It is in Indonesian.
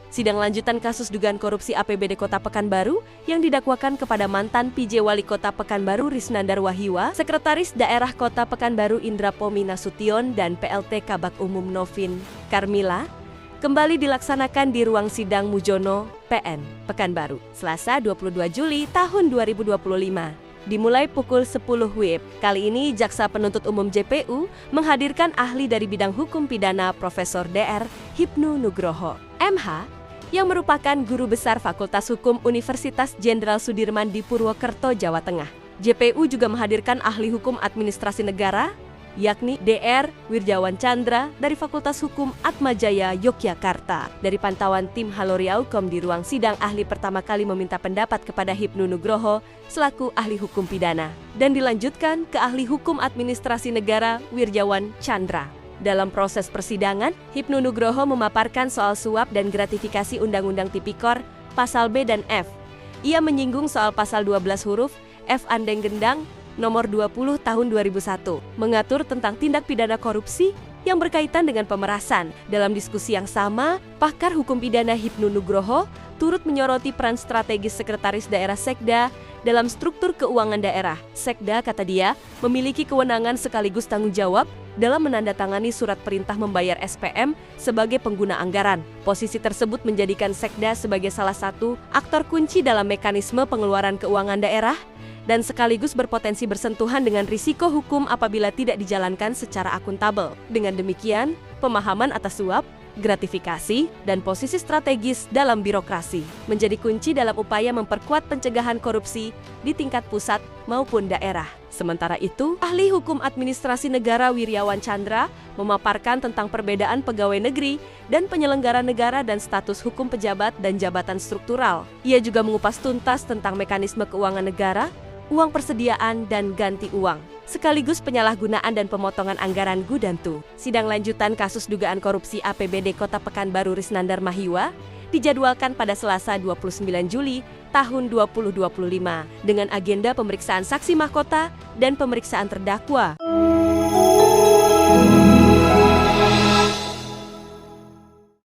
Sidang lanjutan kasus dugaan korupsi APBD Kota Pekanbaru yang didakwakan kepada mantan PJ Wali Kota Pekanbaru Risnandar Wahiwa, Sekretaris Daerah Kota Pekanbaru Indra Pomi Nasution, dan PLT Kabak Umum Novin Karmila kembali dilaksanakan di ruang sidang Mujono, PN, Pekanbaru, Selasa 22 Juli tahun 2025. Dimulai pukul 10 WIB. Kali ini Jaksa Penuntut Umum JPU menghadirkan ahli dari bidang hukum pidana Profesor Dr. Hipnu Nugroho, MH, yang merupakan guru besar Fakultas Hukum Universitas Jenderal Sudirman di Purwokerto, Jawa Tengah. JPU juga menghadirkan ahli hukum administrasi negara, yakni Dr. Wirjawan Chandra dari Fakultas Hukum Atmajaya, Yogyakarta. Dari pantauan tim Haloriaukom di ruang sidang, ahli pertama kali meminta pendapat kepada Hipnu Nugroho selaku ahli hukum pidana, dan dilanjutkan ke ahli hukum administrasi negara Wirjawan Chandra. Dalam proses persidangan, Hipnu Nugroho memaparkan soal suap dan gratifikasi Undang-Undang Tipikor, Pasal B dan F. Ia menyinggung soal Pasal 12 huruf F Andeng Gendang Nomor 20 Tahun 2001, mengatur tentang tindak pidana korupsi yang berkaitan dengan pemerasan. Dalam diskusi yang sama, pakar hukum pidana Hipnu Nugroho turut menyoroti peran strategis Sekretaris Daerah Sekda dalam struktur keuangan daerah. Sekda, kata dia, memiliki kewenangan sekaligus tanggung jawab dalam menandatangani surat perintah membayar SPM sebagai pengguna anggaran. Posisi tersebut menjadikan Sekda sebagai salah satu aktor kunci dalam mekanisme pengeluaran keuangan daerah dan sekaligus berpotensi bersentuhan dengan risiko hukum apabila tidak dijalankan secara akuntabel. Dengan demikian, pemahaman atas suap, gratifikasi, dan posisi strategis dalam birokrasi menjadi kunci dalam upaya memperkuat pencegahan korupsi di tingkat pusat maupun daerah. Sementara itu, ahli hukum administrasi negara Wirjawan Chandra memaparkan tentang perbedaan pegawai negeri dan penyelenggara negara dan status hukum pejabat dan jabatan struktural. Ia juga mengupas tuntas tentang mekanisme keuangan negara, uang persediaan dan ganti uang, sekaligus penyalahgunaan dan pemotongan anggaran Gudantu. Sidang lanjutan kasus dugaan korupsi APBD Kota Pekanbaru Risnandar Wahiwa dijadwalkan pada Selasa 29 Juli tahun 2025 dengan agenda pemeriksaan saksi mahkota dan pemeriksaan terdakwa.